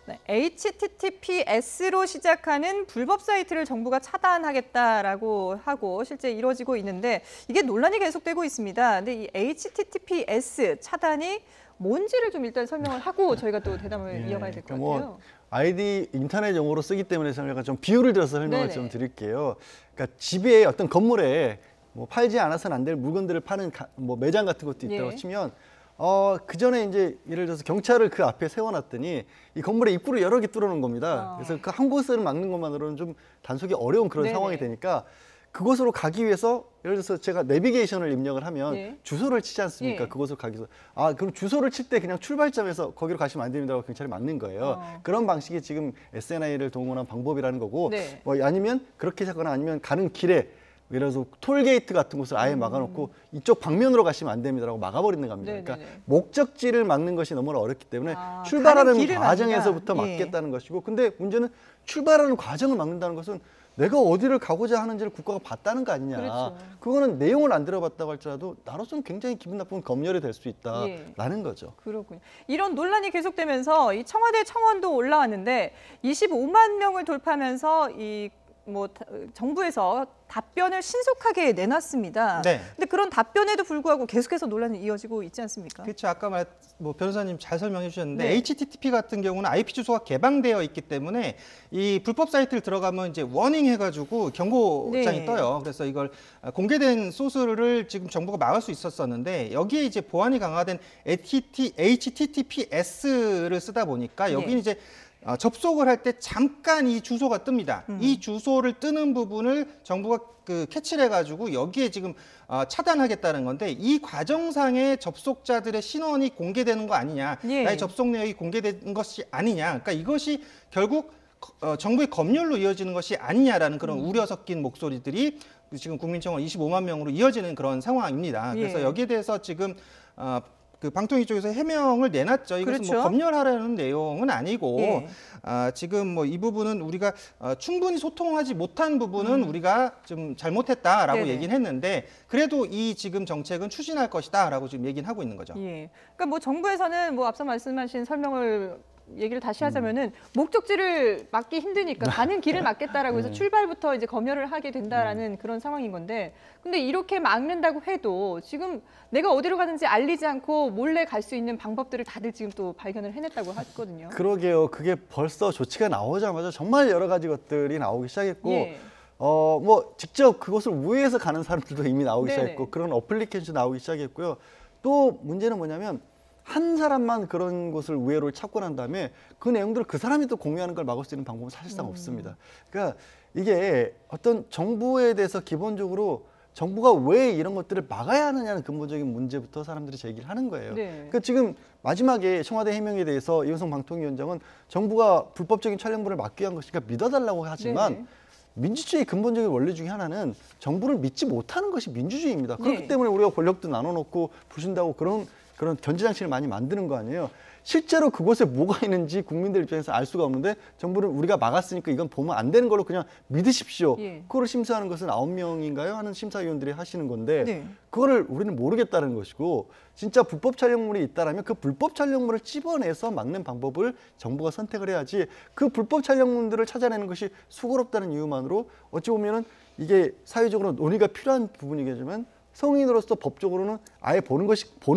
네, HTTPS로 시작하는 불법 사이트를 정부가 차단하겠다라고 하고 실제 이루어지고 있는데 이게 논란이 계속되고 있습니다. 근데 이 HTTPS 차단이 뭔지를 좀 일단 설명을 하고 저희가 또 대담을 이어가야 될 것 같아요. 아이디 인터넷 용어로 쓰기 때문에 제가 좀 비유를 들어서 설명을 네네. 좀 드릴게요. 그러니까 집에 어떤 건물에 뭐 팔지 않아서는 안 될 물건들을 파는 뭐 매장 같은 것도 있다고 예. 치면 그 전에 이제 예를 들어서 경찰을 그 앞에 세워놨더니 이 건물의 입구를 여러 개 뚫어놓은 겁니다. 그래서 그 한 곳을 막는 것만으로는 좀 단속이 어려운 그런 네네. 상황이 되니까 그곳으로 가기 위해서 예를 들어서 제가 내비게이션을 입력을 하면 예. 주소를 치지 않습니까? 예. 그곳으로 가기 위해서 그럼 주소를 칠 때 그냥 출발점에서 거기로 가시면 안 됩니다라고 경찰이 막는 거예요. 그런 방식이 지금 SNI를 동원한 방법이라는 거고 네. 뭐 아니면 그렇게 하거나 아니면 가는 길에 예를 들어서 톨게이트 같은 곳을 아예 막아놓고 이쪽 방면으로 가시면 안 됩니다라고 막아버리는 겁니다. 네네네. 그러니까 목적지를 막는 것이 너무나 어렵기 때문에 가는 출발하는 길을 과정에서부터 막는다. 막겠다는 것이고 근데 문제는 출발하는 과정을 막는다는 것은 내가 어디를 가고자 하는지를 국가가 봤다는 거 아니냐. 그렇죠. 그거는 내용을 안 들어봤다고 할지라도 나로서는 굉장히 기분 나쁜 검열이 될 수 있다라는 거죠. 그렇군요. 이런 논란이 계속되면서 이 청와대 청원도 올라왔는데 25만 명을 돌파하면서 정부에서 답변을 신속하게 내놨습니다. 네. 근데 그런 답변에도 불구하고 계속해서 논란이 이어지고 있지 않습니까? 그렇죠. 아까 변호사님 잘 설명해 주셨는데 네. HTTP 같은 경우는 IP 주소가 개방되어 있기 때문에 이 불법 사이트를 들어가면 이제 워닝 해가지고 경고장이 네. 떠요. 그래서 이걸 공개된 소스를 지금 정부가 막을 수 있었었는데 여기에 이제 보안이 강화된 HTTPS를 쓰다 보니까 여기는 이제 접속을 할 때 잠깐 이 주소가 뜹니다. 이 주소를 뜨는 부분을 정부가 캐치를 해가지고 여기에 지금 차단하겠다는 건데 이 과정상의 접속자들의 신원이 공개되는 거 아니냐, 예. 나의 접속 내역이 공개된 것이 아니냐, 그러니까 이것이 결국 정부의 검열로 이어지는 것이 아니냐라는 그런 우려 섞인 목소리들이 지금 국민청원 25만 명으로 이어지는 그런 상황입니다. 그래서 예. 여기에 대해서 지금 방통위 쪽에서 해명을 내놨죠. 이것은 그렇죠. 검열하라는 내용은 아니고 예. 지금 이 부분은 우리가 충분히 소통하지 못한 부분은 우리가 좀 잘못했다라고 네네. 얘기는 했는데 그래도 이 지금 정책은 추진할 것이다라고 지금 얘기는 하고 있는 거죠. 예. 그러니까 정부에서는 앞서 말씀하신 설명을 얘기를 다시 하자면은 목적지를 막기 힘드니까 가는 길을 막겠다라고 해서 출발부터 이제 검열을 하게 된다라는 그런 상황인 건데 근데 이렇게 막는다고 해도 지금 내가 어디로 가는지 알리지 않고 몰래 갈 수 있는 방법들을 다들 지금 또 발견을 해냈다고 하거든요. 그러게요. 그게 벌써 조치가 나오자마자 정말 여러 가지 것들이 나오기 시작했고 예. 직접 그것을 우회해서 가는 사람들도 이미 나오기 네네. 시작했고 그런 어플리케이션이 나오기 시작했고요. 또 문제는 뭐냐면 한 사람만 그런 곳을 우회로 찾고 난 다음에 그 내용들을 그 사람이 또 공유하는 걸 막을 수 있는 방법은 사실상 없습니다. 그러니까 이게 어떤 정부에 대해서 기본적으로 정부가 왜 이런 것들을 막아야 하느냐는 근본적인 문제부터 사람들이 제기를 하는 거예요. 네. 그러니까 지금 마지막에 청와대 해명에 대해서 이현성 방통위원장은 정부가 불법적인 촬영물을 막기 위한 것이니까 믿어달라고 하지만 네네. 민주주의 근본적인 원리 중에 하나는 정부를 믿지 못하는 것이 민주주의입니다. 그렇기 네. 때문에 우리가 권력도 나눠놓고 부순다고 그런 견제장치를 많이 만드는 거 아니에요. 실제로 그곳에 뭐가 있는지 국민들 입장에서 알 수가 없는데 정부는 우리가 막았으니까 이건 보면 안 되는 걸로 그냥 믿으십시오. 예. 그거를 심사하는 것은 9명인가요? 하는 심사위원들이 하시는 건데 네. 그거를 우리는 모르겠다는 것이고 진짜 불법 촬영물이 있다라면 그 불법 촬영물을 찝어내서 막는 방법을 정부가 선택을 해야지 그 불법 촬영물들을 찾아내는 것이 수고롭다는 이유만으로 어찌 보면은 이게 사회적으로 논의가 필요한 부분이겠지만 성인으로서 법적으로는 아예 보는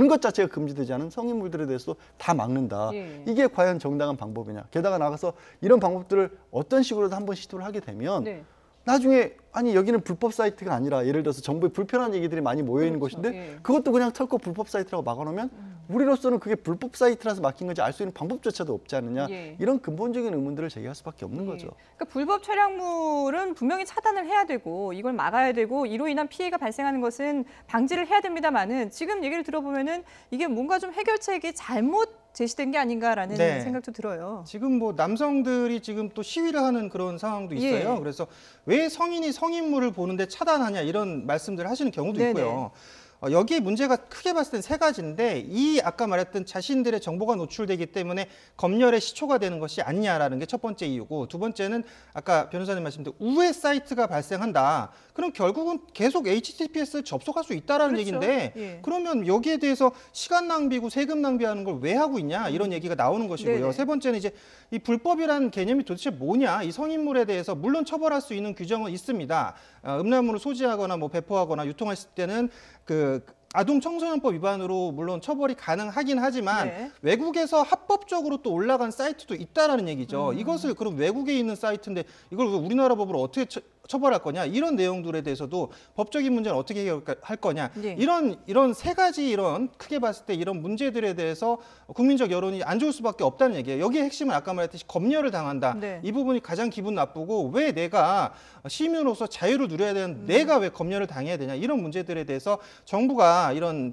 것 자체가 금지되지 않은 성인물들에 대해서 다 막는다. 예. 이게 과연 정당한 방법이냐. 게다가 나가서 이런 방법들을 어떤 식으로든 한번 시도를 하게 되면 네. 나중에 아니 여기는 불법 사이트가 아니라 예를 들어서 정부에 불편한 얘기들이 많이 모여 있는 그렇죠. 곳인데 예. 그것도 그냥 털고 불법 사이트라고 막아놓으면 우리로서는 그게 불법 사이트라서 막힌 건지 알 수 있는 방법조차도 없지 않느냐. 예. 이런 근본적인 의문들을 제기할 수밖에 없는 거죠. 그러니까 불법 촬영물은 분명히 차단을 해야 되고 이걸 막아야 되고 이로 인한 피해가 발생하는 것은 방지를 해야 됩니다만은 지금 얘기를 들어보면은 이게 뭔가 좀 해결책이 잘못 제시된 게 아닌가라는 네. 생각도 들어요. 지금 남성들이 지금 또 시위를 하는 그런 상황도 있어요. 예. 그래서 왜 성인이 성인물을 보는데 차단하냐 이런 말씀들을 하시는 경우도 네네. 있고요. 여기에 문제가 크게 봤을 땐 세 가지인데 이 아까 말했던 자신들의 정보가 노출되기 때문에 검열의 시초가 되는 것이 아니냐라는 게 첫 번째 이유고 두 번째는 아까 변호사님 말씀대로 우회 사이트가 발생한다. 그럼 결국은 계속 HTTPS를 접속할 수 있다라는 그렇죠. 얘기인데 예. 그러면 여기에 대해서 시간 낭비고 세금 낭비하는 걸 왜 하고 있냐 이런 얘기가 나오는 것이고요. 네네. 세 번째는 이제 이 불법이라는 개념이 도대체 뭐냐 이 성인물에 대해서 물론 처벌할 수 있는 규정은 있습니다. 음란물을 소지하거나 뭐 배포하거나 유통했을 때는 그 아동 청소년법 위반으로 물론 처벌이 가능하긴 하지만 네. 외국에서 합법적으로 또 올라간 사이트도 있다라는 얘기죠. 이것을 그럼 외국에 있는 사이트인데 이걸 왜 우리나라 법으로 어떻게 처벌할 거냐 이런 내용들에 대해서도 법적인 문제는 어떻게 해결할 거냐 네. 이런 세 가지 이런 크게 봤을 때 이런 문제들에 대해서 국민적 여론이 안 좋을 수밖에 없다는 얘기예요. 여기에 핵심은 아까 말했듯이 검열을 당한다. 네. 이 부분이 가장 기분 나쁘고 왜 내가 시민으로서 자유를 누려야 되는 내가 왜 검열을 당해야 되냐 이런 문제들에 대해서 정부가 이런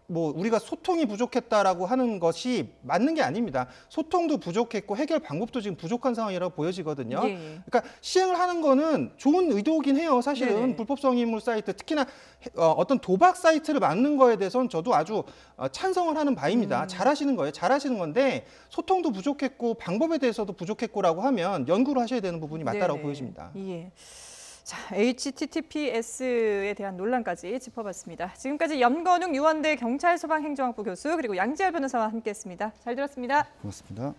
뭐 우리가 소통이 부족했다라고 하는 것이 맞는 게 아닙니다. 소통도 부족했고 해결 방법도 지금 부족한 상황이라고 보여지거든요. 예, 예. 그러니까 시행을 하는 거는 좋은 의도긴 해요. 사실은 네네. 불법 성인물 사이트 특히나 어떤 도박 사이트를 막는 거에 대해서는 저도 아주 찬성을 하는 바입니다. 잘하시는 거예요. 잘하시는 건데 소통도 부족했고 방법에 대해서도 부족했고라고 하면 연구를 하셔야 되는 부분이 맞다라고 네네. 보여집니다. 예. 자, HTTPS에 대한 논란까지 짚어봤습니다. 지금까지 염건웅 유원대 경찰소방행정학부 교수 그리고 양지열 변호사와 함께했습니다. 잘 들었습니다. 고맙습니다.